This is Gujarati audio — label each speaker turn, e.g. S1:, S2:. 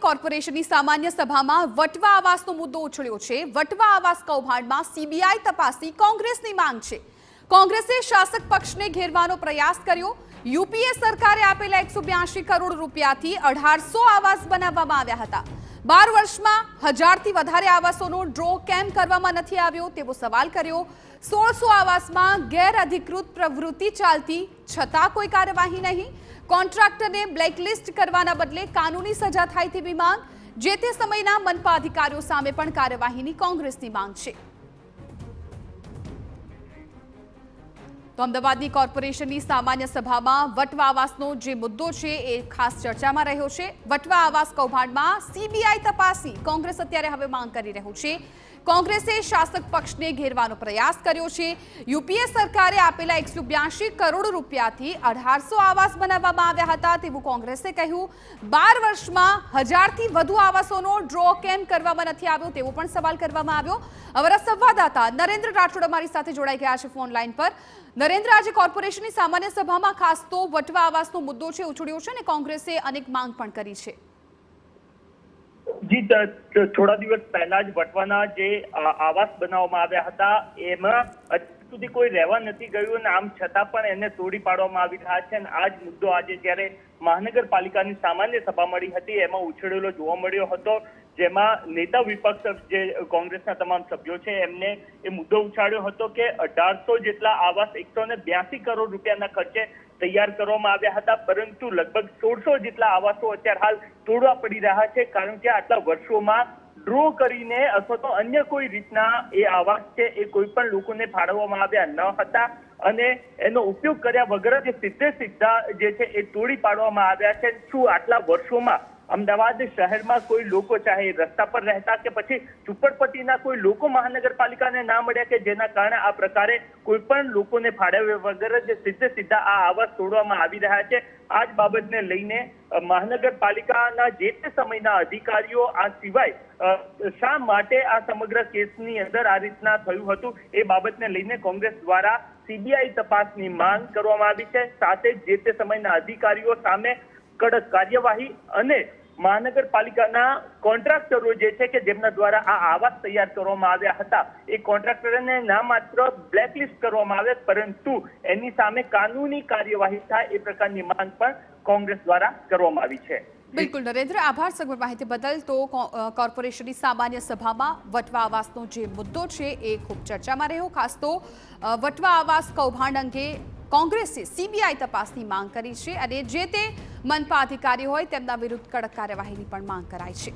S1: કોર્પોરેશનની સામાન્ય સભામાં વટવા આવાસનો મુદ્દો ઉછળ્યો છે। વટવા આવાસ કૌભાંડમાં સીબીઆઈ તપાસની કોંગ્રેસની માંગ છે। કોંગ્રેસે શાસક પક્ષને ઘેરવાનો પ્રયાસ કર્યો। યુપીએ સરકારે આપેલા 182 કરોડ રૂપિયાથી 1800 આવાસ બનાવવામાં આવ્યા હતા। 12 વર્ષમાં 1000થી વધારે આવાસોનો ડ્રો કેમ કરવામાં નથી આવ્યો તેવો સવાલ કર્યો। 1600 આવાસમાં ગેરઅધિકૃત પ્રવૃત્તિ ચાલતી છતાં કોઈ કાર્યવાહી નહીં। કોન્ટ્રાક્ટરને બ્લેકલિસ્ટ કરવાના બદલે કાનૂની સજા થાય તેવી માંગ। જે તે સમયના મનપા અધિકારીઓ સામે પણ કાર્યવાહીની કોંગ્રેસની માંગ છે। તો અમદાવાદની કોર્પોરેશનની સામાન્ય સભામાં વટવા આવાસનો જે મુદ્દો છે એ ખાસ ચર્ચામાં રહ્યો છે। વટવા આવાસ કૌભાંડમાં સીબીઆઈ તપાસની કોંગ્રેસ અત્યારે હવે માંગ કરી રહ્યું છે। કોંગ્રેસે શાસક પક્ષને ઘેરવાનો પ્રયાસ કર્યો છે। યુપીએ સરકારે આપેલા 182 કરોડ રૂપિયાથી 1800 આવાસ બનાવવામાં આવ્યા હતા તેવું કોંગ્રેસે કહ્યું। 12 વર્ષમાં 1000થી વધુ આવાસોનો ડ્રો કેમ કરવામાં નથી આવ્યો તેવો પણ સવાલ કરવામાં આવ્યો। અમારા સંવાદદાતા નરેન્દ્ર રાઠોડ અમારી સાથે જોડાઈ ગયા છે ફોન લાઈન પર। નરેન્દ્ર, આજે કોર્પોરેશનની સામાન્ય સભામાં ખાસ તો વટવા આવાસનો મુદ્દો છે ઉછળ્યો છે અને કોંગ્રેસે અનેક માંગ પણ કરી છે।
S2: જી, થોડા દિવસ પહેલા જ વટવાના જે આવાસ બનાવવામાં આવ્યા હતા એમાં સુધી કોઈ રહેવા નથી ગયું અને આમ છતાં પણ એને તોડી પાડવામાં આવી રહ્યા છે। અને આ જ મુદ્દો આજે જ્યારે મહાનગરપાલિકાની સામાન્ય સભા મળી હતી એમાં ઉછળેલો જોવા મળ્યો હતો, જેમાં નેતા વિપક્ષ જે કોંગ્રેસના તમામ સભ્યો છે એમને એ મુદ્દો ઉછાળ્યો હતો કે 1800 જેટલા આવાસ 182 કરોડ રૂપિયાના ખર્ચે તૈયાર કરવામાં આવ્યા હતા, પરંતુ લગભગ 1600 જેટલા આવાસો અત્યારે હાલ તોડવા પડી રહ્યા છે, કારણ કે આટલા વર્ષોમાં ડ્રો કરીને અથવા તો અન્ય કોઈ રીતના એ આવાસ છે એ કોઈ પણ લોકોને ફાળવવામાં આવ્યા ન હતા અને એનો ઉપયોગ કર્યા વગર જ સીધા જે છે એ તોડી પાડવામાં આવ્યા છે। શું આટલા વર્ષોમાં અમદાવાદ શહેરમાં કોઈ લોકો, ચાહે રસ્તા પર રહેતા કે પછી ઝુંપડપટ્ટીના કોઈ લોકો મહાનગરપાલિકાને ના મળ્યા કે જેના કારણે આ પ્રકારે કોઈ પણ લોકોને ફાળવ્યા વગર જ સીધા આ આવાસ તોડવામાં આવી રહ્યા છે? આ જ બાબતને લઈને મહાનગરપાલિકાના જે તે સમયના અધિકારીઓ આ સિવાય શા માટે આ સમગ્ર કેસની અંદર આ રીતના થયું હતું એ બાબતને લઈને કોંગ્રેસ દ્વારા સીબીઆઈ તપાસની માંગ કરવામાં આવી છે। સાથે જ જે તે સમયના અધિકારીઓ સામે કડક કાર્યવાહી અને મહાનગરપાલિકાના કોન્ટ્રાક્ટરો જે છે કે જેમના દ્વારા આ આવાસ તૈયાર કરવામાં આવ્યા હતા એ કોન્ટ્રાક્ટરને ના માત્ર બ્લેકલિસ્ટ કરવામાં આવે પરંતુ એની સામે કાનૂની કાર્યવાહી થાય એ પ્રકારની માંગ પણ કોંગ્રેસ દ્વારા કરવામાં આવી છે।
S1: બિલકુલ નરેન્દ્ર, આભાર સમગ્ર માહિતી બદલ। તો કોર્પોરેશનની સામાન્ય સભામાં વટવા આવાસનો જે મુદ્દો છે એ ખૂબ ચર્ચામાં રહ્યો। ખાસ તો વટવા આવાસ કૌભાંડ અંગે કોંગ્રેસે સીબીઆઈ તપાસની માંગ કરી છે અને જે તે મનપા અધિકારી હોય તેમના વિરુદ્ધ કડક કાર્યવાહીની પણ માંગ કરાઈ છે।